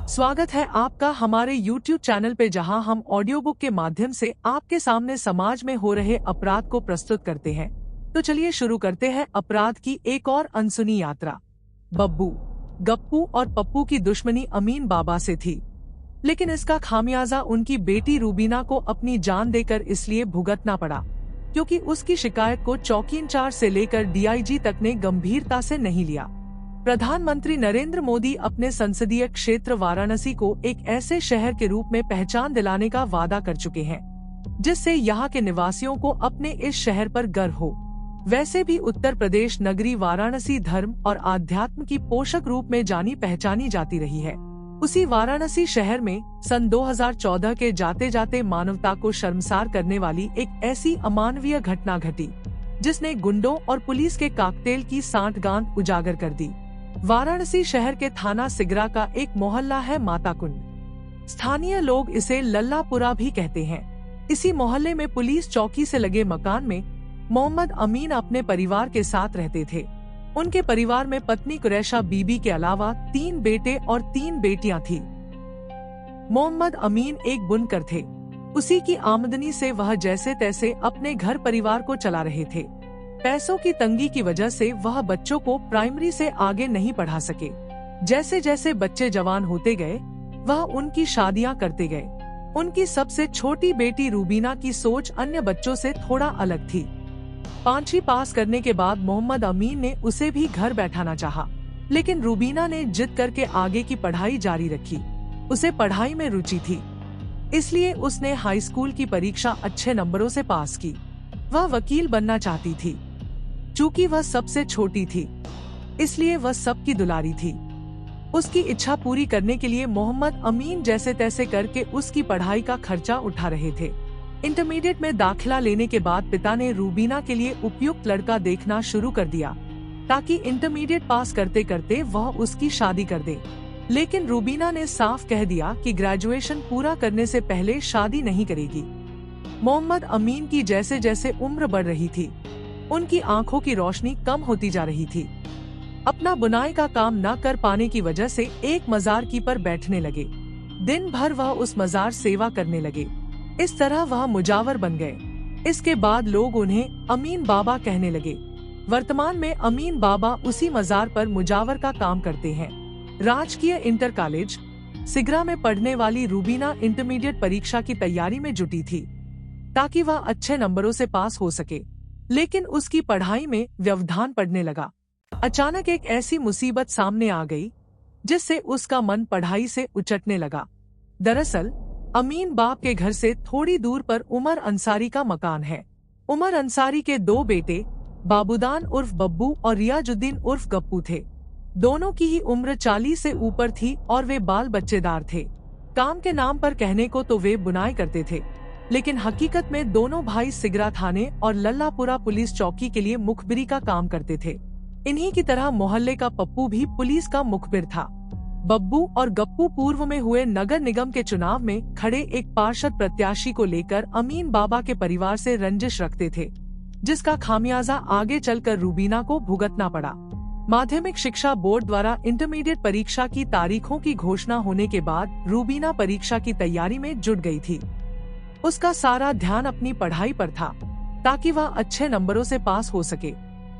स्वागत है आपका हमारे YouTube चैनल पे, जहां हम ऑडियो बुक के माध्यम से आपके सामने समाज में हो रहे अपराध को प्रस्तुत करते हैं। तो चलिए शुरू करते हैं अपराध की एक और अनसुनी यात्रा। बब्बू, गप्पू और पप्पू की दुश्मनी अमीन बाबा से थी, लेकिन इसका खामियाजा उनकी बेटी रूबीना को अपनी जान देकर इसलिए भुगतना पड़ा क्योंकि उसकी शिकायत को चौकी इंचार्ज से लेकर DIG तक ने गंभीरता से नहीं लिया। प्रधानमंत्री नरेंद्र मोदी अपने संसदीय क्षेत्र वाराणसी को एक ऐसे शहर के रूप में पहचान दिलाने का वादा कर चुके हैं जिससे यहाँ के निवासियों को अपने इस शहर पर गर्व हो। वैसे भी उत्तर प्रदेश नगरी वाराणसी धर्म और आध्यात्म की पोषक रूप में जानी पहचानी जाती रही है। उसी वाराणसी शहर में सन 2014 के जाते जाते मानवता को शर्मसार करने वाली एक ऐसी अमानवीय घटना घटी जिसने गुंडों और पुलिस के काकटेल की सांठगांठ उजागर कर दी। वाराणसी शहर के थाना सिगरा का एक मोहल्ला है माता कुंड। स्थानीय लोग इसे लल्लापुरा भी कहते हैं। इसी मोहल्ले में पुलिस चौकी से लगे मकान में मोहम्मद अमीन अपने परिवार के साथ रहते थे। उनके परिवार में पत्नी कुरैशा बीबी के अलावा 3 बेटे और 3 बेटियां थी। मोहम्मद अमीन एक बुनकर थे। उसी की आमदनी से वह जैसे तैसे अपने घर परिवार को चला रहे थे। पैसों की तंगी की वजह से वह बच्चों को प्राइमरी से आगे नहीं पढ़ा सके। जैसे जैसे बच्चे जवान होते गए वह उनकी शादियां करते गए। उनकी सबसे छोटी बेटी रूबीना की सोच अन्य बच्चों से थोड़ा अलग थी। 5वीं पास करने के बाद मोहम्मद अमीन ने उसे भी घर बैठाना चाहा, लेकिन रूबीना ने जिद करके आगे की पढ़ाई जारी रखी। उसे पढ़ाई में रुचि थी, इसलिए उसने हाई स्कूल की परीक्षा अच्छे नंबरों से पास की। वह वकील बनना चाहती थी। चूँकि वह सबसे छोटी थी, इसलिए वह सबकी दुलारी थी। उसकी इच्छा पूरी करने के लिए मोहम्मद अमीन जैसे तैसे करके उसकी पढ़ाई का खर्चा उठा रहे थे। इंटरमीडिएट में दाखिला लेने के बाद पिता ने रूबीना के लिए उपयुक्त लड़का देखना शुरू कर दिया ताकि इंटरमीडिएट पास करते करते वह उसकी शादी कर दे। लेकिन रूबीना ने साफ कह दिया कि ग्रेजुएशन पूरा करने से पहले शादी नहीं करेगी। मोहम्मद अमीन की जैसे जैसे उम्र बढ़ रही थी, उनकी आंखों की रोशनी कम होती जा रही थी। अपना बुनाई का काम न कर पाने की वजह से एक मजार की पर बैठने लगे। दिन भर वह उस मजार सेवा करने लगे। इस तरह वह मुजावर बन गए। इसके बाद लोग उन्हें अमीन बाबा कहने लगे। वर्तमान में अमीन बाबा उसी मजार पर मुजावर का काम करते हैं। राजकीय इंटर कॉलेज सिगरा में पढ़ने वाली रूबीना इंटरमीडिएट परीक्षा की तैयारी में जुटी थी ताकि वह अच्छे नंबरों से पास हो सके, लेकिन उसकी पढ़ाई में व्यवधान पड़ने लगा। अचानक एक ऐसी मुसीबत सामने आ गई जिससे उसका मन पढ़ाई से उचटने लगा। दरअसल अमीन बाप के घर से थोड़ी दूर पर उमर अंसारी का मकान है। उमर अंसारी के 2 बेटे बाबूदान उर्फ बब्बू और रियाजुद्दीन उर्फ गप्पू थे। दोनों की ही उम्र 40 से ऊपर थी और वे बाल बच्चेदार थे। काम के नाम पर कहने को तो वे बुनाई करते थे, लेकिन हकीकत में दोनों भाई सिगरा थाने और लल्लापुरा पुलिस चौकी के लिए मुखबिरी का काम करते थे। इन्हीं की तरह मोहल्ले का पप्पू भी पुलिस का मुखबिर था। बब्बू और गप्पू पूर्व में हुए नगर निगम के चुनाव में खड़े एक पार्षद प्रत्याशी को लेकर अमीन बाबा के परिवार से रंजिश रखते थे, जिसका खामियाजा आगे चलकर रूबीना को भुगतना पड़ा। माध्यमिक शिक्षा बोर्ड द्वारा इंटरमीडिएट परीक्षा की तारीखों की घोषणा होने के बाद रूबीना परीक्षा की तैयारी में जुट गई थी। उसका सारा ध्यान अपनी पढ़ाई पर था ताकि वह अच्छे नंबरों से पास हो सके।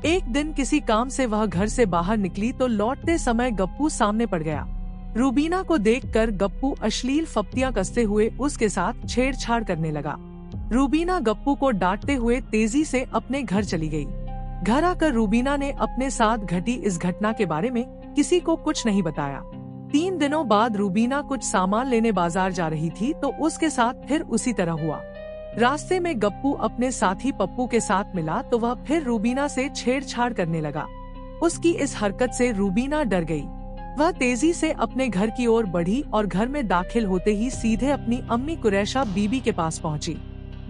एक दिन किसी काम से वह घर से बाहर निकली तो लौटते समय गप्पू सामने पड़ गया। रूबीना को देखकर गप्पू अश्लील फप्तियां कसते हुए उसके साथ छेड़छाड़ करने लगा। रूबीना गप्पू को डांटते हुए तेजी से अपने घर चली गई। घर आकर रूबीना ने अपने साथ घटी इस घटना के बारे में किसी को कुछ नहीं बताया। 3 दिनों बाद रूबीना कुछ सामान लेने बाजार जा रही थी तो उसके साथ फिर उसी तरह हुआ। रास्ते में गप्पू अपने साथी पप्पू के साथ मिला तो वह फिर रूबीना से छेड़छाड़ करने लगा। उसकी इस हरकत से रूबीना डर गई। वह तेजी से अपने घर की ओर बढ़ी और घर में दाखिल होते ही सीधे अपनी अम्मी कुरैशा बीबी के पास पहुंची।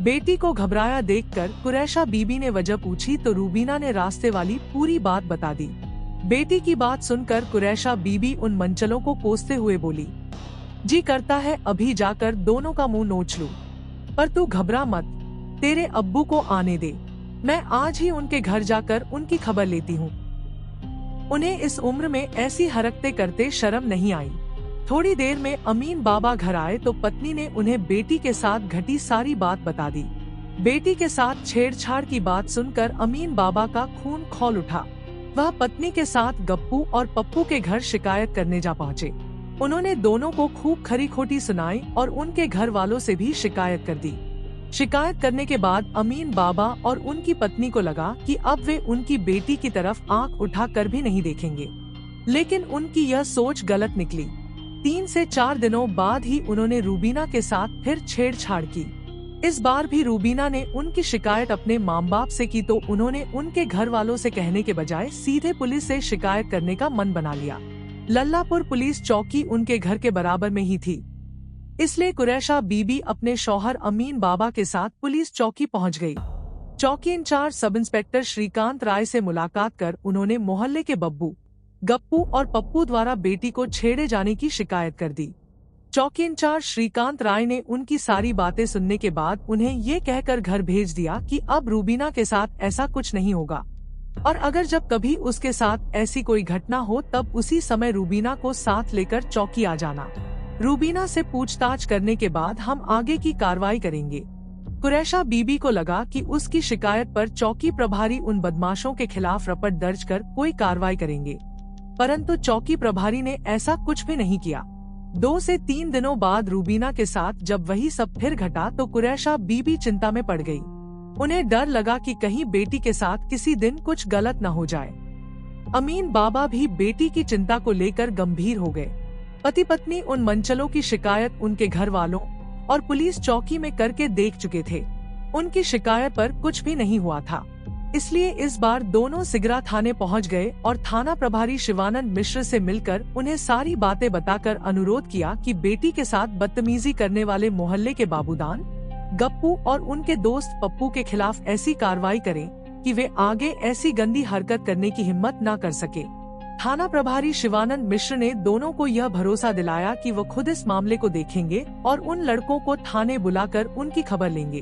बेटी को घबराया देखकर कुरैशा बीबी ने वजह पूछी तो रूबीना ने रास्ते वाली पूरी बात बता दी। बेटी की बात सुनकर कुरैशा बीबी उन मंचलों को कोसते हुए बोली, जी करता है अभी जाकर दोनों का मुंह नोच लूं, पर तू घबरा मत, तेरे अब्बू को आने दे, मैं आज ही उनके घर जाकर उनकी खबर लेती हूँ। उन्हें इस उम्र में ऐसी हरकतें करते शर्म नहीं आई। थोड़ी देर में अमीन बाबा घर आए तो पत्नी ने उन्हें बेटी के साथ घटी सारी बात बता दी। बेटी के साथ छेड़छाड़ की बात सुनकर अमीन बाबा का खून खौल उठा। वह पत्नी के साथ गप्पू और पप्पू के घर शिकायत करने जा पहुँचे। उन्होंने दोनों को खूब खरी खोटी सुनाई और उनके घर वालों से भी शिकायत कर दी। शिकायत करने के बाद अमीन बाबा और उनकी पत्नी को लगा कि अब वे उनकी बेटी की तरफ आंख उठाकर भी नहीं देखेंगे, लेकिन उनकी यह सोच गलत निकली। 3 से 4 दिनों बाद ही उन्होंने रूबीना के साथ फिर छेड़छाड़ की। इस बार भी रूबीना ने उनकी शिकायत अपने माँ बाप से की तो उन्होंने उनके घर वालों से कहने के बजाय सीधे पुलिस से शिकायत करने का मन बना लिया। लल्लापुर पुलिस चौकी उनके घर के बराबर में ही थी, इसलिए कुरैशा बीबी अपने शौहर अमीन बाबा के साथ पुलिस चौकी पहुंच गई। चौकी इंचार्ज सब इंस्पेक्टर श्रीकांत राय से मुलाकात कर उन्होंने मोहल्ले के बब्बू, गप्पू और पप्पू द्वारा बेटी को छेड़े जाने की शिकायत कर दी। चौकी इंचार्ज श्रीकांत राय ने उनकी सारी बातें सुनने के बाद उन्हें ये कहकर घर भेज दिया कि अब रूबीना के साथ ऐसा कुछ नहीं होगा और अगर जब कभी उसके साथ ऐसी कोई घटना हो तब उसी समय रूबीना को साथ लेकर चौकी आ जाना। रूबीना से पूछताछ करने के बाद हम आगे की कार्रवाई करेंगे। कुरैशा बीबी को लगा कि उसकी शिकायत पर चौकी प्रभारी उन बदमाशों के खिलाफ रपट दर्ज कर कोई कार्रवाई करेंगे, परंतु चौकी प्रभारी ने ऐसा कुछ भी नहीं किया। 2 से 3 दिनों बाद रूबीना के साथ जब वही सब फिर घटा तो कुरैशा बीबी चिंता में पड़ गई। उन्हें डर लगा कि कहीं बेटी के साथ किसी दिन कुछ गलत न हो जाए। अमीन बाबा भी बेटी की चिंता को लेकर गंभीर हो गए। पति पत्नी उन मंचलों की शिकायत उनके घर वालों और पुलिस चौकी में करके देख चुके थे। उनकी शिकायत पर कुछ भी नहीं हुआ था, इसलिए इस बार दोनों सिगरा थाने पहुंच गए और थाना प्रभारी शिवानंद मिश्र से मिलकर उन्हें सारी बातें बताकर अनुरोध किया कि बेटी के साथ बदतमीजी करने वाले मोहल्ले के बाबूदान, गप्पू और उनके दोस्त पप्पू के खिलाफ ऐसी कार्रवाई करें कि वे आगे ऐसी गंदी हरकत करने की हिम्मत न कर सके। थाना प्रभारी शिवानंद मिश्र ने दोनों को यह भरोसा दिलाया कि वो खुद इस मामले को देखेंगे और उन लड़कों को थाने बुलाकर उनकी खबर लेंगे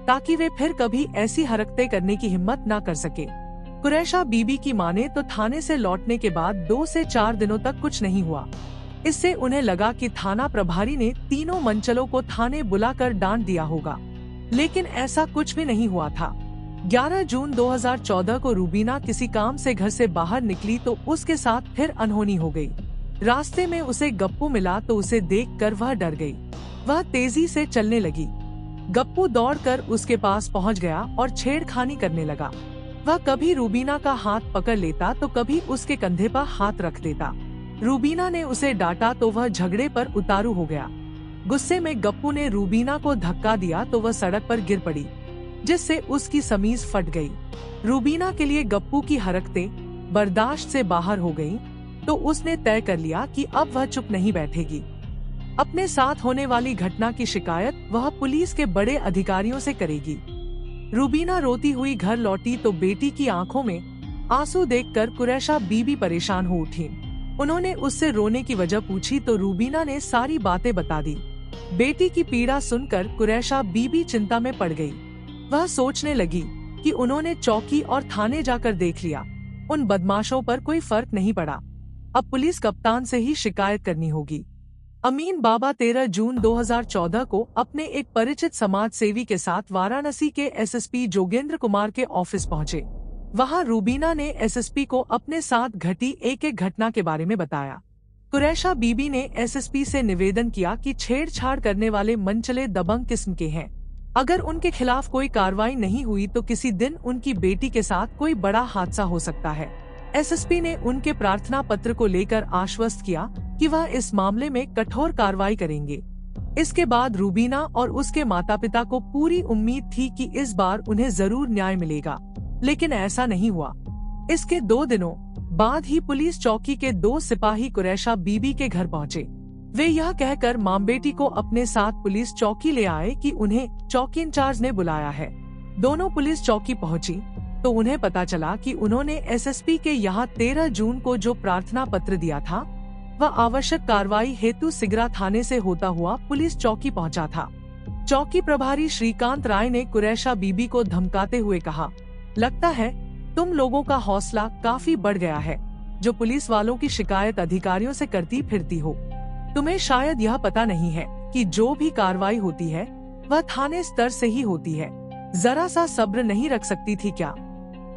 ताकि वे फिर कभी ऐसी हरकतें करने की हिम्मत न कर सके। कुरैशा बीबी की माने तो थाने से लौटने के बाद 2 से 4 दिनों तक कुछ नहीं हुआ। इससे उन्हें लगा कि थाना प्रभारी ने तीनों मंचलों को थाने बुलाकर डांट दिया होगा, लेकिन ऐसा कुछ भी नहीं हुआ था। 11 जून 2014 को रूबीना किसी काम से घर से बाहर निकली तो उसके साथ फिर अनहोनी हो गई। रास्ते में उसे गप्पू मिला तो उसे देखकर वह डर गई। वह तेजी से चलने लगी। गप्पू दौड़कर उसके पास पहुंच गया और छेड़खानी करने लगा। वह कभी रूबीना का हाथ पकड़ लेता तो कभी उसके कंधे पर हाथ रख देता। रूबीना ने उसे डांटा तो वह झगड़े पर उतारू हो गया। गुस्से में गप्पू ने रूबीना को धक्का दिया तो वह सड़क पर गिर पड़ी, जिससे उसकी समीज फट गई। रूबीना के लिए गप्पू की हरकतें बर्दाश्त से बाहर हो गईं, तो उसने तय कर लिया कि अब वह चुप नहीं बैठेगी। अपने साथ होने वाली घटना की शिकायत वह पुलिस के बड़े अधिकारियों से करेगी। रूबीना रोती हुई घर लौटी तो बेटी की आंखों में आंसू देखकर कुरैशा बीबी परेशान हो उठी। उन्होंने उससे रोने की वजह पूछी तो रूबीना ने सारी बातें बता दी। बेटी की पीड़ा सुनकर कुरैशा बीबी चिंता में पड़ गई। वह सोचने लगी कि उन्होंने चौकी और थाने जाकर देख लिया, उन बदमाशों पर कोई फर्क नहीं पड़ा। अब पुलिस कप्तान से ही शिकायत करनी होगी। अमीन बाबा 13 जून 2014 को अपने एक परिचित समाज सेवी के साथ वाराणसी के एसएसपी जोगेंद्र कुमार के ऑफिस पहुंचे। वहां रूबीना ने एसएसपी को अपने साथ घटी एक घटना के बारे में बताया। कुरैशा बीबी ने एसएसपी से निवेदन किया कि छेड़छाड़ करने वाले मंचले दबंग किस्म के हैं। अगर उनके खिलाफ कोई कार्रवाई नहीं हुई तो किसी दिन उनकी बेटी के साथ कोई बड़ा हादसा हो सकता है। एसएसपी ने उनके प्रार्थना पत्र को लेकर आश्वस्त किया कि वह इस मामले में कठोर कार्रवाई करेंगे। इसके बाद रूबीना और उसके माता पिता को पूरी उम्मीद थी कि इस बार उन्हें जरूर न्याय मिलेगा, लेकिन ऐसा नहीं हुआ। इसके 2 दिनों बाद ही पुलिस चौकी के 2 सिपाही कुरैशा बीबी के घर पहुंचे। वे यह कहकर मां बेटी को अपने साथ पुलिस चौकी ले आए कि उन्हें चौकी इंचार्ज ने बुलाया है। दोनों पुलिस चौकी पहुंची तो उन्हें पता चला कि उन्होंने एसएसपी के यहाँ 13 जून को जो प्रार्थना पत्र दिया था वह आवश्यक कार्रवाई हेतु सिगरा थाने से होता हुआ पुलिस चौकी पहुंचा था। चौकी प्रभारी श्रीकांत राय ने कुरैशा बीबी को धमकाते हुए कहा, लगता है तुम लोगों का हौसला काफी बढ़ गया है, जो पुलिस वालों की शिकायत अधिकारियों से करती फिरती हो। तुम्हें शायद यह पता नहीं है कि जो भी कार्रवाई होती है वह थाने स्तर से ही होती है। जरा सा सब्र नहीं रख सकती थी क्या?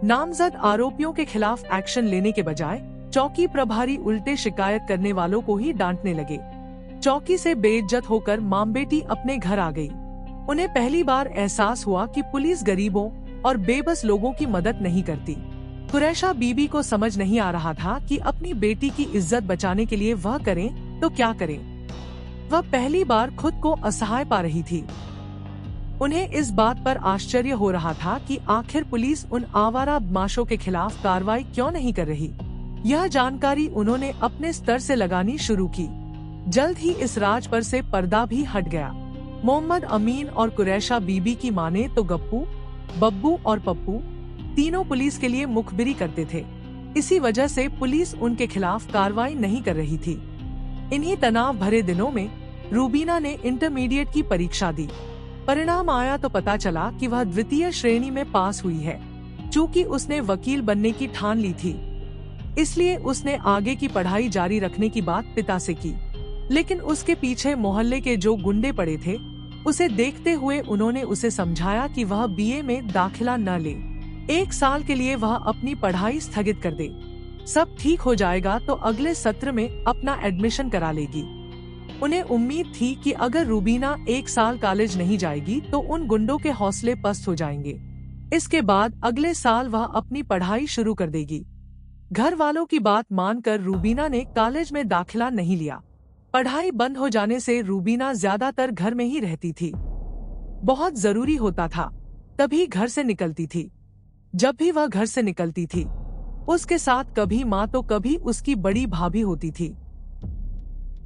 नामजद आरोपियों के खिलाफ एक्शन लेने के बजाय चौकी प्रभारी उल्टे शिकायत करने वालों को ही डांटने लगे। चौकी से बेइज्जत होकर मामबेटी अपने घर आ गई। उन्हें पहली बार एहसास हुआ कि पुलिस गरीबों और बेबस लोगों की मदद नहीं करती। कुरैशा बीबी को समझ नहीं आ रहा था कि अपनी बेटी की इज्जत बचाने के लिए वह करें तो क्या करें। वह पहली बार खुद को असहाय पा रही थी। उन्हें इस बात पर आश्चर्य हो रहा था कि आखिर पुलिस उन आवारा बदमाशों के खिलाफ कार्रवाई क्यों नहीं कर रही। यह जानकारी उन्होंने अपने स्तर से लगानी शुरू की। जल्द ही इस राज पर से पर्दा भी हट गया। मोहम्मद अमीन और कुरैशा बीबी की माने तो गप्पू, बब्बू और पप्पू तीनों पुलिस के लिए मुखबिरी करते थे। इसी वजह से पुलिस उनके खिलाफ कार्रवाई नहीं कर रही थी। इन्हीं तनाव भरे दिनों में रूबीना ने इंटरमीडिएट की परीक्षा दी। परिणाम आया तो पता चला कि वह द्वितीय श्रेणी में पास हुई है। चूँकि उसने वकील बनने की ठान ली थी, इसलिए उसने आगे की पढ़ाई जारी रखने की बात पिता से की। लेकिन उसके पीछे मोहल्ले के जो गुंडे पड़े थे, उसे देखते हुए उन्होंने उसे समझाया कि वह बीए में दाखिला न ले। 1 साल के लिए वह अपनी पढ़ाई स्थगित कर दे। सब ठीक हो जाएगा तो अगले सत्र में अपना एडमिशन करा लेगी। उन्हें उम्मीद थी कि अगर रूबीना 1 साल कॉलेज नहीं जाएगी तो उन गुंडों के हौसले पस्त हो जाएंगे। इसके बाद अगले साल वह अपनी पढ़ाई शुरू कर देगी। घर वालों की बात मानकर रूबीना ने कॉलेज में दाखिला नहीं लिया। पढ़ाई बंद हो जाने से रूबीना ज्यादातर घर में ही रहती थी। बहुत जरूरी होता था तभी घर से निकलती थी। जब भी वह घर से निकलती थी, उसके साथ कभी माँ तो कभी उसकी बड़ी भाभी होती थी।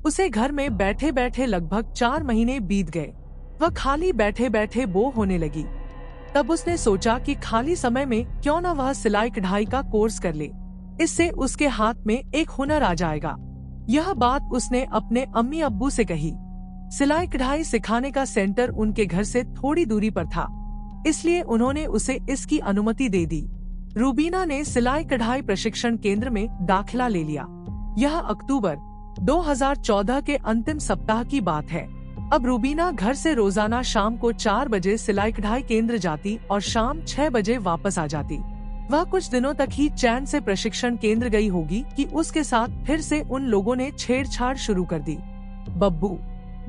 उसे घर में बैठे बैठे लगभग 4 महीने बीत गए। वह खाली बैठे बैठे बोर होने लगी। तब उसने सोचा कि खाली समय में क्यों न वह सिलाई कढ़ाई का कोर्स कर ले। इससे उसके हाथ में एक हुनर आ जाएगा। यह बात उसने अपने अम्मी अब्बू से कही। सिलाई कढ़ाई सिखाने का सेंटर उनके घर से थोड़ी दूरी पर था, इसलिए उन्होंने उसे इसकी अनुमति दे दी। रूबीना ने सिलाई कढ़ाई प्रशिक्षण केंद्र में दाखिला ले लिया। यह अक्टूबर 2014 के अंतिम सप्ताह की बात है। अब रूबीना घर से रोजाना शाम को 4 बजे सिलाई कढ़ाई केंद्र जाती और शाम 6 बजे वापस आ जाती। वह कुछ दिनों तक ही चैन से प्रशिक्षण केंद्र गई होगी कि उसके साथ फिर से उन लोगों ने छेड़छाड़ शुरू कर दी। बब्बू,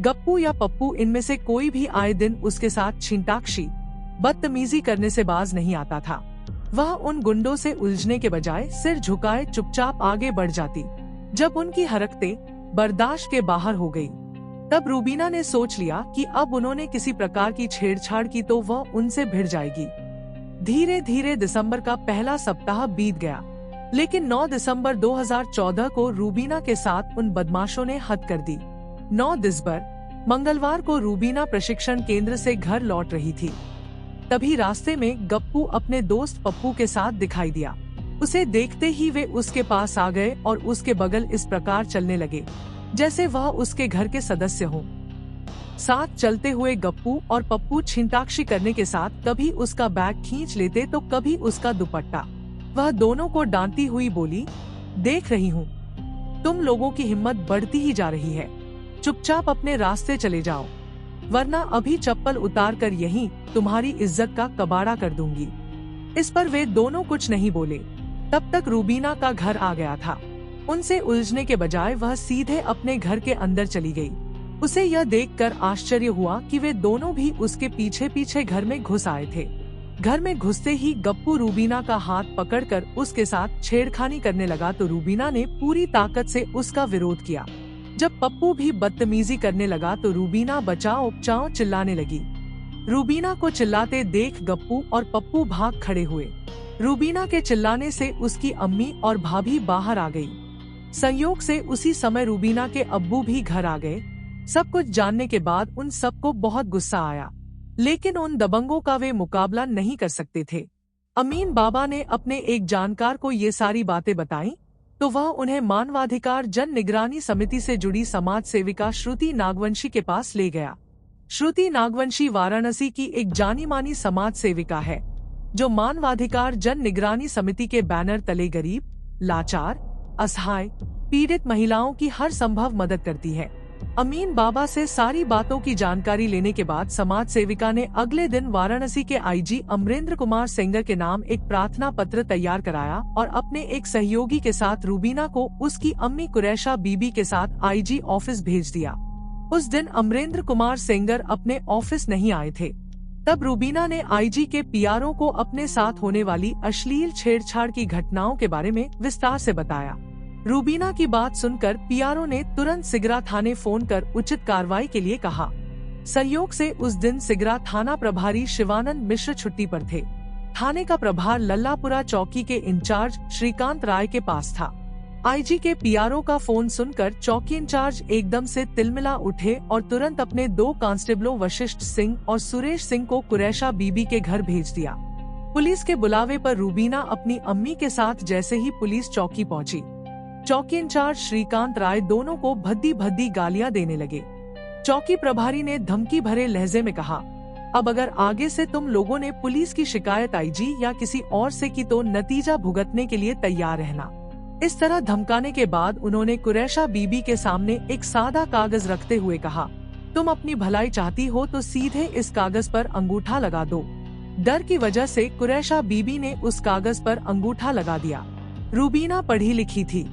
गप्पू या पप्पू, इनमें से कोई भी आए दिन उसके साथ छींटाक्षी बदतमीजी करने से बाज नहीं आता था। वह उन गुंडों से उलझने के बजाय सिर झुकाए चुपचाप आगे बढ़ जाती। जब उनकी हरकतें बर्दाश्त के बाहर हो गई, तब रूबीना ने सोच लिया कि अब उन्होंने किसी प्रकार की छेड़छाड़ की तो वह उनसे भिड़ जाएगी। धीरे धीरे दिसंबर का पहला सप्ताह बीत गया, लेकिन 9 दिसंबर 2014 को रूबीना के साथ उन बदमाशों ने हद कर दी। 9 दिसंबर मंगलवार को रूबीना प्रशिक्षण केंद्र से घर लौट रही थी। तभी रास्ते में गप्पू अपने दोस्त पप्पू के साथ दिखाई दिया। उसे देखते ही वे उसके पास आ गए और उसके बगल इस प्रकार चलने लगे जैसे वह उसके घर के सदस्य हों। साथ चलते हुए गप्पू और पप्पू छींटाक्षी करने के साथ कभी उसका बैग खींच लेते तो कभी उसका दुपट्टा। वह दोनों को डांटती हुई बोली, देख रही हूँ तुम लोगों की हिम्मत बढ़ती ही जा रही है। चुपचाप अपने रास्ते चले जाओ, वरना अभी चप्पल उतार कर यहीं तुम्हारी इज्जत का कबाड़ा कर दूंगी। इस पर वे दोनों कुछ नहीं बोले। तब तक रूबीना का घर आ गया था। उनसे उलझने के बजाय वह सीधे अपने घर के अंदर चली गई। उसे यह देखकर आश्चर्य हुआ कि वे दोनों भी उसके पीछे पीछे घर में घुस आए थे। घर में घुसते ही गप्पू रूबीना का हाथ पकड़कर उसके साथ छेड़खानी करने लगा तो रूबीना ने पूरी ताकत से उसका विरोध किया। जब पप्पू भी बदतमीजी करने लगा तो रूबीना बचाओ बचाओ चिल्लाने लगी। रूबीना को चिल्लाते देख गप्पू और पप्पू भाग खड़े हुए। रूबीना के चिल्लाने से उसकी अम्मी और भाभी बाहर आ गई। संयोग से उसी समय रूबीना के अब्बू भी घर आ गए। सब कुछ जानने के बाद उन सबको बहुत गुस्सा आया, लेकिन उन दबंगों का वे मुकाबला नहीं कर सकते थे। अमीन बाबा ने अपने एक जानकार को ये सारी बातें बताईं, तो वह उन्हें मानवाधिकार जन निगरानी समिति से जुड़ी समाज सेविका श्रुति नागवंशी के पास ले गया। श्रुति नागवंशी वाराणसी की एक जानी मानी समाज सेविका है, जो मानवाधिकार जन निगरानी समिति के बैनर तले गरीब, लाचार, असहाय, पीड़ित महिलाओं की हर संभव मदद करती है। अमीन बाबा से सारी बातों की जानकारी लेने के बाद समाज सेविका ने अगले दिन वाराणसी के आईजी अमरेंद्र कुमार सेंगर के नाम एक प्रार्थना पत्र तैयार कराया और अपने एक सहयोगी के साथ रूबीना को उसकी अम्मी कुरैशा बीबी के साथ आईजी ऑफिस भेज दिया। उस दिन अमरेंद्र कुमार सेंगर अपने ऑफिस नहीं आए थे। तब रूबीना ने आईजी के पीआरओ को अपने साथ होने वाली अश्लील छेड़छाड़ की घटनाओं के बारे में विस्तार से बताया। रूबीना की बात सुनकर पीआरओ ने तुरंत सिगरा थाने फोन कर उचित कार्रवाई के लिए कहा। संयोग से उस दिन सिगरा थाना प्रभारी शिवानंद मिश्र छुट्टी पर थे। थाने का प्रभार लल्लापुरा चौकी के इंचार्ज श्रीकांत राय के पास था। आईजी के पीआरओ का फोन सुनकर चौकी इंचार्ज एकदम से तिलमिला उठे और तुरंत अपने 2 कांस्टेबलों वशिष्ठ सिंह और सुरेश सिंह को कुरैशा बीबी के घर भेज दिया। पुलिस के बुलावे पर रूबीना अपनी अम्मी के साथ जैसे ही पुलिस चौकी पहुंची, चौकी इंचार्ज श्रीकांत राय दोनों को भद्दी भद्दी गालियां देने लगे। चौकी प्रभारी ने धमकी भरे लहजे में कहा, अब अगर आगे से तुम लोगों ने पुलिस की शिकायत आईजी या किसी और से की तो नतीजा भुगतने के लिए तैयार रहना। इस तरह धमकाने के बाद उन्होंने कुरैशा बीबी के सामने एक सादा कागज रखते हुए कहा, तुम अपनी भलाई चाहती हो तो सीधे इस कागज पर अंगूठा लगा दो। डर की वजह से कुरैशा बीबी ने उस कागज पर अंगूठा लगा दिया। रूबीना पढ़ी लिखी थी,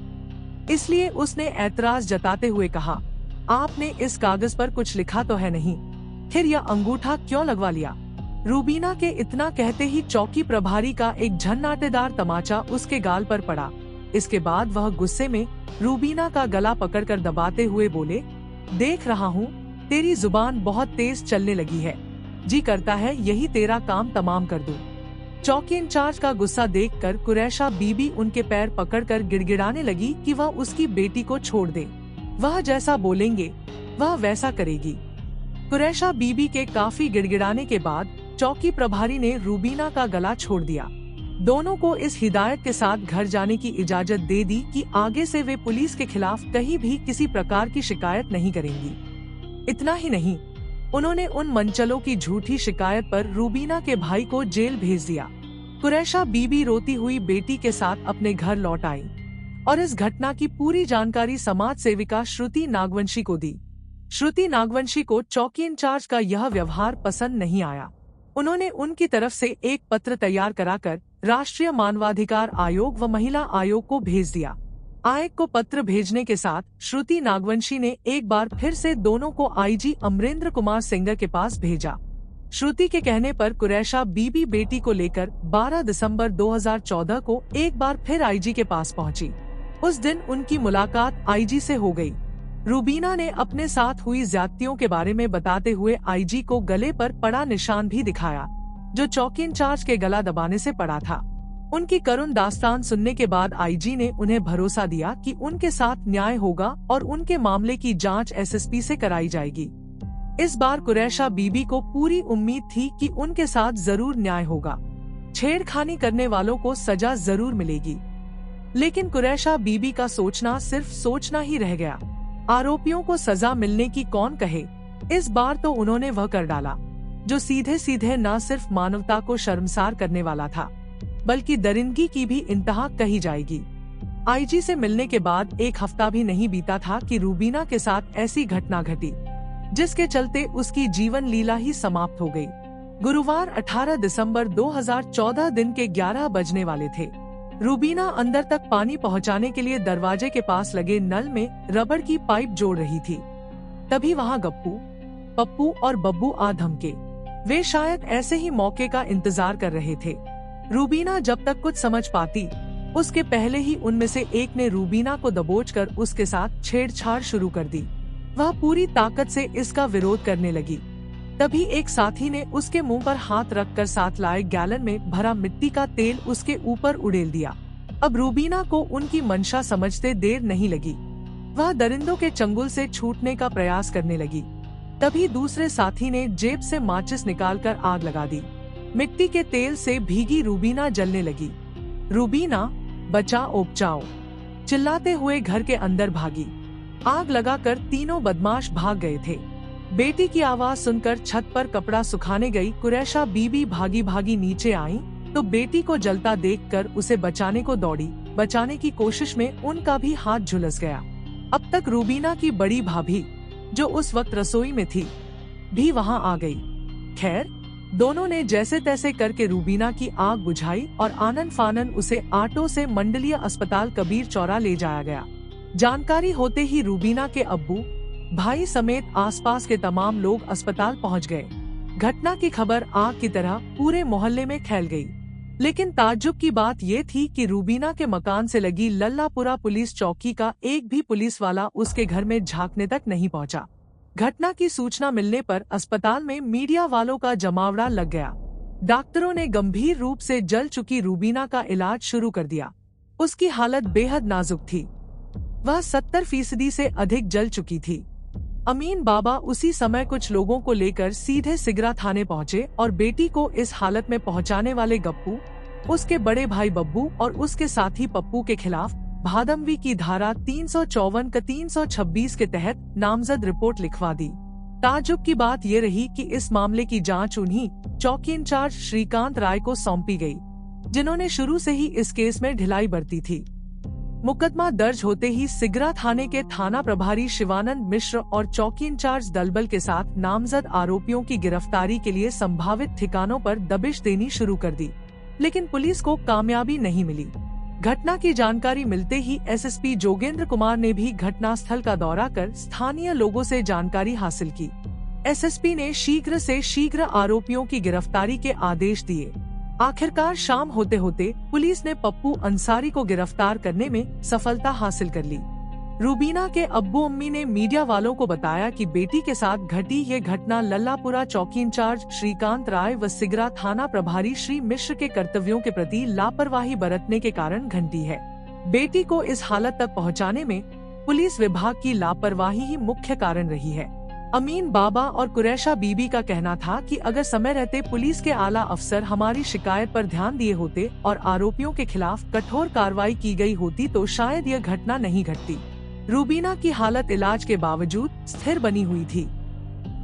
इसलिए उसने ऐतराज जताते हुए कहा, आपने इस कागज पर कुछ लिखा तो है नहीं, फिर यह अंगूठा क्यों लगवा लिया? रूबीना के इतना कहते ही चौकी प्रभारी का एक झन्नाटेदार तमाचा उसके गाल पर पड़ा। इसके बाद वह गुस्से में रूबीना का गला पकड़कर दबाते हुए बोले, देख रहा हूँ तेरी जुबान बहुत तेज चलने लगी है, जी करता है यही तेरा काम तमाम कर दूं। चौकी इंचार्ज का गुस्सा देखकर कुरैशा बीबी उनके पैर पकड़कर गिड़गिड़ाने लगी कि वह उसकी बेटी को छोड़ दे, वह जैसा बोलेंगे वह वैसा करेगी। कुरैशा बीबी के काफी गिड़गिड़ाने के बाद चौकी प्रभारी ने रूबीना का गला छोड़ दिया। दोनों को इस हिदायत के साथ घर जाने की इजाजत दे दी कि आगे से वे पुलिस के खिलाफ कहीं भी किसी प्रकार की शिकायत नहीं करेंगी। इतना ही नहीं, उन्होंने उन मंचलों की झूठी शिकायत पर रूबीना के भाई को जेल भेज दिया। कुरैशा बीबी रोती हुई बेटी के साथ अपने घर लौट आई और इस घटना की पूरी जानकारी समाज सेविका श्रुति नागवंशी को दी। श्रुति नागवंशी को चौकी इंचार्ज का यह व्यवहार पसंद नहीं आया। उन्होंने उनकी तरफ से एक पत्र तैयार कराकर राष्ट्रीय मानवाधिकार आयोग व महिला आयोग को भेज दिया। आयोग को पत्र भेजने के साथ श्रुति नागवंशी ने एक बार फिर से दोनों को आईजी अमरेंद्र कुमार सेंगर के पास भेजा। श्रुति के कहने पर कुरैशा बीबी बेटी को लेकर 12 दिसंबर 2014 को एक बार फिर आईजी के पास पहुंची। उस दिन उनकी मुलाकात आईजी से हो गई। रूबीना ने अपने साथ हुई ज्यादतियों के बारे में बताते हुए आईजी को गले पर पड़ा निशान भी दिखाया, जो चौकी इंचार्ज के गला दबाने से पड़ा था। उनकी करुण दास्तान सुनने के बाद आईजी ने उन्हें भरोसा दिया कि उनके साथ न्याय होगा और उनके मामले की जांच एसएसपी से कराई जाएगी। इस बार कुरैशा बीबी को पूरी उम्मीद थी कि उनके साथ जरूर न्याय होगा, छेड़खानी करने वालों को सजा जरूर मिलेगी। लेकिन कुरैशा बीबी का सोचना सिर्फ सोचना ही रह गया। आरोपियों को सजा मिलने की कौन कहे, इस बार तो उन्होंने वह कर डाला जो सीधे सीधे न सिर्फ मानवता को शर्मसार करने वाला था, बल्कि दरिंदगी की भी इंतहा कही जाएगी। आईजी से मिलने के बाद एक हफ्ता भी नहीं बीता था कि रूबीना के साथ ऐसी घटना घटी जिसके चलते उसकी जीवन लीला ही समाप्त हो गई। गुरुवार 18 दिसंबर 2014 दिन के 11 बजने वाले थे। रूबीना अंदर तक पानी पहुंचाने के लिए दरवाजे के पास लगे नल में रबड़ की पाइप जोड़ रही थी। तभी वहां गप्पू, पप्पू और बब्बू आ धमके। वे शायद ऐसे ही मौके का इंतजार कर रहे थे। रूबीना जब तक कुछ समझ पाती, उसके पहले ही उनमें से एक ने रूबीना को दबोचकर उसके साथ छेड़छाड़ शुरू कर दी। वह पूरी ताकत से इसका विरोध करने लगी। तभी एक साथी ने उसके मुंह पर हाथ रखकर साथ लाए गैलन में भरा मिट्टी का तेल उसके ऊपर उड़ेल दिया। अब रूबीना को उनकी मंशा समझते देर नहीं लगी। वह दरिंदों के चंगुल से छूटने का प्रयास करने लगी। तभी दूसरे साथी ने जेब से माचिस निकालकर आग लगा दी। मिट्टी के तेल से भीगी रूबीना जलने लगी। रूबीना बचाओ उपचाओ चिल्लाते हुए घर के अंदर भागी। आग लगाकर तीनों बदमाश भाग गए थे। बेटी की आवाज सुनकर छत पर कपड़ा सुखाने गई कुरैशा बीबी भागी भागी नीचे आई तो बेटी को जलता देखकर उसे बचाने को दौड़ी। बचाने की कोशिश में उनका भी हाथ झुलस गया। अब तक रूबीना की बड़ी भाभी जो उस वक्त रसोई में थी, भी वहां आ गई। खैर, दोनों ने जैसे तैसे करके रूबीना की आग बुझाई और आनन फानन उसे ऑटो से मंडलीय अस्पताल कबीर चौरा ले जाया गया। जानकारी होते ही रूबीना के अब्बू, भाई समेत आसपास के तमाम लोग अस्पताल पहुंच गए। घटना की खबर आग की तरह पूरे मोहल्ले में फैल गई। लेकिन ताज्जुब की बात ये थी कि रूबीना के मकान से लगी लल्लापुरा पुलिस चौकी का एक भी पुलिस वाला उसके घर में झांकने तक नहीं पहुंचा। घटना की सूचना मिलने पर अस्पताल में मीडिया वालों का जमावड़ा लग गया। डॉक्टरों ने गंभीर रूप से जल चुकी रूबीना का इलाज शुरू कर दिया। उसकी हालत बेहद नाजुक थी। वह 70% से अधिक जल चुकी थी। अमीन बाबा उसी समय कुछ लोगों को लेकर सीधे सिगरा थाने पहुंचे और बेटी को इस हालत में पहुंचाने वाले गप्पू, उसके बड़े भाई बब्बू और उसके साथी पप्पू के खिलाफ भादमवी की धारा 354 का 326 के तहत नामजद रिपोर्ट लिखवा दी। ताज्जुब की बात ये रही कि इस मामले की जांच उन्हीं चौकी इंचार्ज श्रीकांत राय को सौंपी गई, जिन्होंने शुरू से ही इस केस में ढिलाई बरती थी। मुकदमा दर्ज होते ही सिगरा थाने के थाना प्रभारी शिवानंद मिश्र और चौकी इंचार्ज दलबल के साथ नामजद आरोपियों की गिरफ्तारी के लिए संभावित ठिकानों पर दबिश देनी शुरू कर दी, लेकिन पुलिस को कामयाबी नहीं मिली। घटना की जानकारी मिलते ही एसएसपी जोगेंद्र कुमार ने भी घटनास्थल का दौरा कर स्थानीय लोगों से जानकारी हासिल की। एसएसपी ने शीघ्र से शीघ्र आरोपियों की गिरफ्तारी के आदेश दिए। आखिरकार शाम होते होते पुलिस ने पप्पू अंसारी को गिरफ्तार करने में सफलता हासिल कर ली। रूबीना के अब्बू अम्मी ने मीडिया वालों को बताया कि बेटी के साथ घटी ये घटना लल्लापुरा चौकी इंचार्ज श्रीकांत राय व सिगरा थाना प्रभारी श्री मिश्र के कर्तव्यों के प्रति लापरवाही बरतने के कारण घटी है। बेटी को इस हालत तक पहुंचाने में पुलिस विभाग की लापरवाही ही मुख्य कारण रही है। अमीन बाबा और कुरैशा बीबी का कहना था कि अगर समय रहते पुलिस के आला अफसर हमारी शिकायत पर ध्यान दिए होते और आरोपियों के खिलाफ कठोर कार्रवाई की गई होती तो शायद यह घटना नहीं घटती। रूबीना की हालत इलाज के बावजूद स्थिर बनी हुई थी।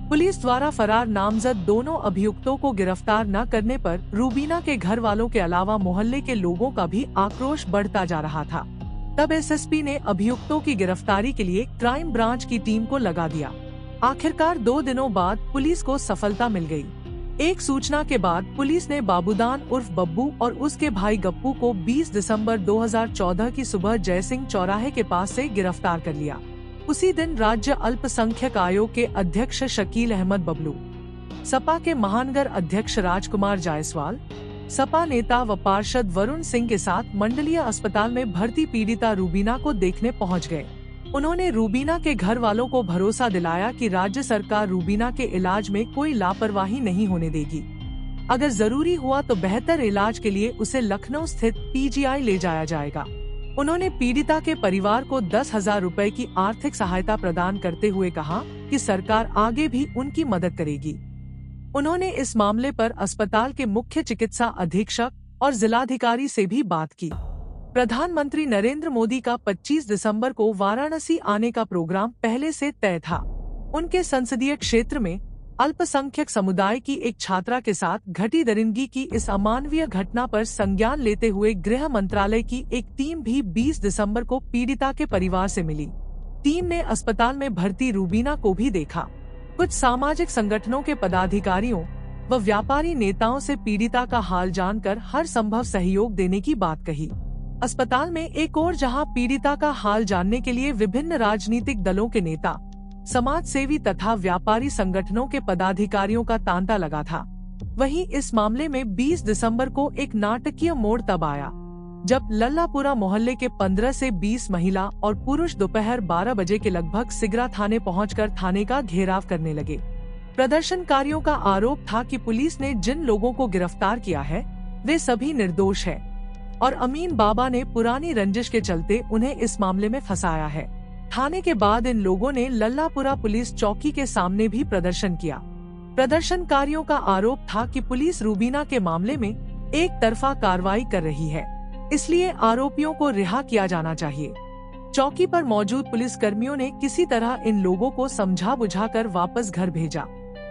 पुलिस द्वारा फरार नामजद दोनों अभियुक्तों को गिरफ्तार न करने पर रूबीना के घर वालों के अलावा मोहल्ले के लोगों का भी आक्रोश बढ़ता जा रहा था। तब एसएसपी ने अभियुक्तों की गिरफ्तारी के लिए क्राइम ब्रांच की टीम को लगा दिया। आखिरकार 2 दिनों बाद पुलिस को सफलता मिल गई। एक सूचना के बाद पुलिस ने बाबूदान उर्फ बब्बू और उसके भाई गप्पू को 20 दिसंबर 2014 की सुबह जयसिंह चौराहे के पास से गिरफ्तार कर लिया। उसी दिन राज्य अल्पसंख्यक आयोग के अध्यक्ष शकील अहमद बबलू, सपा के महानगर अध्यक्ष राजकुमार जायसवाल, सपा नेता व पार्षद वरुण सिंह के साथ मंडलीय अस्पताल में भर्ती पीड़िता रूबीना को देखने पहुंच गए। उन्होंने रूबीना के घर वालों को भरोसा दिलाया कि राज्य सरकार रूबीना के इलाज में कोई लापरवाही नहीं होने देगी। अगर जरूरी हुआ तो बेहतर इलाज के लिए उसे लखनऊ स्थित पीजीआई ले जाया जाएगा। उन्होंने पीड़िता के परिवार को 10,000 रुपए की आर्थिक सहायता प्रदान करते हुए कहा कि सरकार आगे भी उनकी मदद करेगी। उन्होंने इस मामले पर अस्पताल के मुख्य चिकित्सा अधीक्षक और जिलाधिकारी से भी बात की। प्रधानमंत्री नरेंद्र मोदी का 25 दिसंबर को वाराणसी आने का प्रोग्राम पहले से तय था। उनके संसदीय क्षेत्र में अल्पसंख्यक समुदाय की एक छात्रा के साथ घटी दरिंदगी की इस अमानवीय घटना पर संज्ञान लेते हुए गृह मंत्रालय की एक टीम भी 20 दिसंबर को पीड़िता के परिवार से मिली। टीम ने अस्पताल में भर्ती रूबीना को भी देखा। कुछ सामाजिक संगठनों के पदाधिकारियों व व्यापारी नेताओं से पीड़िता का हाल जानकर हर संभव सहयोग देने की बात कही। अस्पताल में एक और जहां पीड़िता का हाल जानने के लिए विभिन्न राजनीतिक दलों के नेता, समाज सेवी तथा व्यापारी संगठनों के पदाधिकारियों का तांता लगा था, वहीं इस मामले में 20 दिसंबर को एक नाटकीय मोड़ तब आया जब लल्लापुरा मोहल्ले के 15 से 20 महिला और पुरुष दोपहर 12 बजे के लगभग सिगरा थाने पहुंचकर थाने का घेराव करने लगे। प्रदर्शनकारियों का आरोप था कि पुलिस ने जिन लोगों को गिरफ्तार किया है वे सभी निर्दोष है और अमीन बाबा ने पुरानी रंजिश के चलते उन्हें इस मामले में फंसाया है। थाने के बाद इन लोगों ने लल्लापुरा पुलिस चौकी के सामने भी प्रदर्शन किया। प्रदर्शनकारियों का आरोप था कि पुलिस रूबीना के मामले में एक तरफा कार्रवाई कर रही है, इसलिए आरोपियों को रिहा किया जाना चाहिए। चौकी पर मौजूद पुलिस कर्मियों ने किसी तरह इन लोगों को समझा बुझाकर वापस घर भेजा।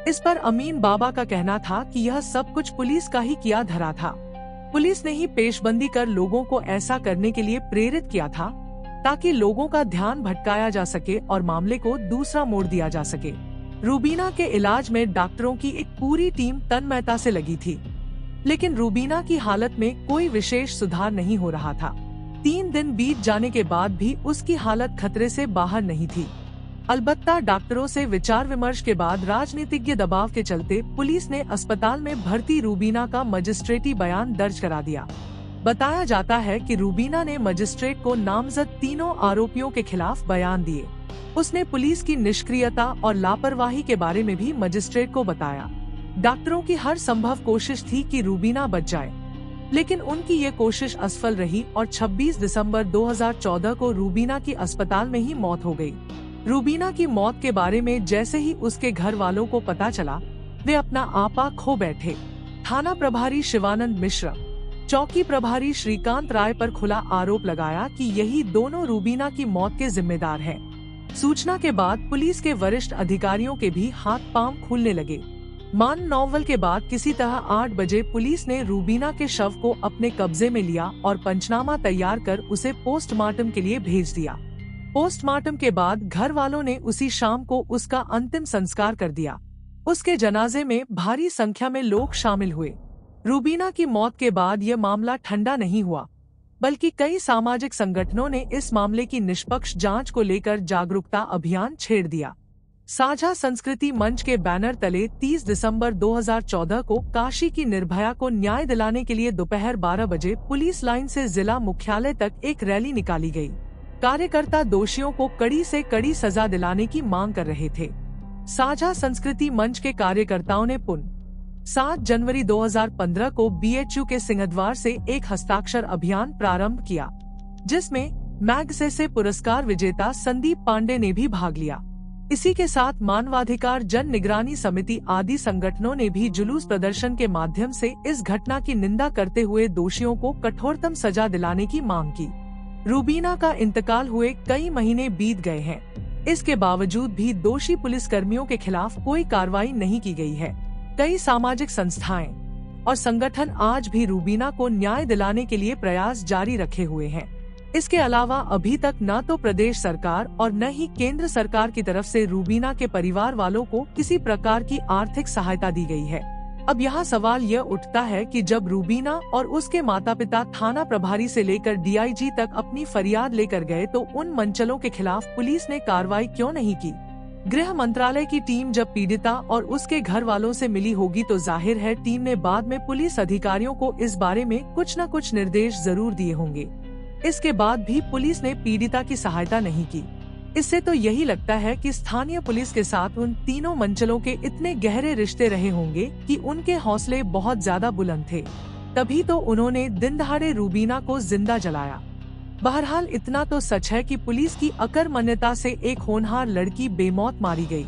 इस पर अमीन बाबा का कहना था कि यह सब कुछ पुलिस का ही किया धरा था। पुलिस ने ही पेशबंदी कर लोगों को ऐसा करने के लिए प्रेरित किया था। ताकि लोगों का ध्यान भटकाया जा सके और मामले को दूसरा मोड़ दिया जा सके। रूबीना के इलाज में डॉक्टरों की एक पूरी टीम तन्मयता से लगी थी, लेकिन रूबीना की हालत में कोई विशेष सुधार नहीं हो रहा था। 3 दिन बीत जाने के बाद भी उसकी हालत खतरे से बाहर नहीं थी। अलबत्ता डॉक्टरों से विचार विमर्श के बाद राजनीतिज्ञ दबाव के चलते पुलिस ने अस्पताल में भर्ती रूबीना का मजिस्ट्रेटी बयान दर्ज करा दिया। बताया जाता है कि रूबीना ने मजिस्ट्रेट को नामजद तीनों आरोपियों के खिलाफ बयान दिए। उसने पुलिस की निष्क्रियता और लापरवाही के बारे में भी मजिस्ट्रेट को बताया। डॉक्टरों की हर संभव कोशिश थी कि रूबीना बच जाए, लेकिन उनकी ये कोशिश असफल रही और 26 दिसंबर 2014 को रूबीना की अस्पताल में ही मौत हो गई। रूबीना की मौत के बारे में जैसे ही उसके घर वालों को पता चला, वे अपना आपा खो बैठे। थाना प्रभारी शिवानंद मिश्रा, चौकी प्रभारी श्रीकांत राय पर खुला आरोप लगाया कि यही दोनों रूबीना की मौत के जिम्मेदार हैं। सूचना के बाद पुलिस के वरिष्ठ अधिकारियों के भी हाथ पांव खुलने लगे। मान नॉवल के बाद किसी तरह 8 बजे पुलिस ने रूबीना के शव को अपने कब्जे में लिया और पंचनामा तैयार कर उसे पोस्टमार्टम के लिए भेज दिया। पोस्टमार्टम के बाद घर वालों ने उसी शाम को उसका अंतिम संस्कार कर दिया। उसके जनाजे में भारी संख्या में लोग शामिल हुए। रूबीना की मौत के बाद यह मामला ठंडा नहीं हुआ, बल्कि कई सामाजिक संगठनों ने इस मामले की निष्पक्ष जांच को लेकर जागरूकता अभियान छेड़ दिया। साझा संस्कृति मंच के बैनर तले 30 दिसंबर 2014 को काशी की निर्भया को न्याय दिलाने के लिए दोपहर 12 बजे पुलिस लाइन से जिला मुख्यालय तक एक रैली निकाली गई। कार्यकर्ता दोषियों को कड़ी से कड़ी सजा दिलाने की मांग कर रहे थे। साझा संस्कृति मंच के कार्यकर्ताओं ने 7 जनवरी 2015 को बीएचयू के सिंहद्वार से एक हस्ताक्षर अभियान प्रारंभ किया, जिसमें मैगसेसे पुरस्कार विजेता संदीप पांडे ने भी भाग लिया। इसी के साथ मानवाधिकार जन निगरानी समिति आदि संगठनों ने भी जुलूस प्रदर्शन के माध्यम से इस घटना की निंदा करते हुए दोषियों को कठोरतम सजा दिलाने की मांग की। रूबीना का इंतकाल हुए कई महीने बीत गए हैं, इसके बावजूद भी दोषी पुलिसकर्मियों के खिलाफ कोई कार्रवाई नहीं की गई है। कई सामाजिक संस्थाएं और संगठन आज भी रूबीना को न्याय दिलाने के लिए प्रयास जारी रखे हुए हैं। इसके अलावा अभी तक न तो प्रदेश सरकार और न ही केंद्र सरकार की तरफ से रूबीना के परिवार वालों को किसी प्रकार की आर्थिक सहायता दी गई है। अब यहाँ सवाल यह उठता है कि जब रूबीना और उसके माता पिता थाना प्रभारी से लेकर डीआईजी तक अपनी फरियाद लेकर गए, तो उन मंचलों के खिलाफ पुलिस ने कार्रवाई क्यों नहीं की? गृह मंत्रालय की टीम जब पीड़िता और उसके घर वालों से मिली होगी, तो जाहिर है टीम ने बाद में पुलिस अधिकारियों को इस बारे में कुछ न कुछ निर्देश जरूर दिए होंगे। इसके बाद भी पुलिस ने पीड़िता की सहायता नहीं की। इससे तो यही लगता है कि स्थानीय पुलिस के साथ उन तीनों मंचलों के इतने गहरे रिश्ते रहे होंगे कि उनके हौसले बहुत ज्यादा बुलंद थे, तभी तो उन्होंने दिन दहाड़े रूबीना को जिंदा जलाया। बहरहाल इतना तो सच है कि पुलिस की अकर्मण्यता से एक होनहार लड़की बेमौत मारी गई।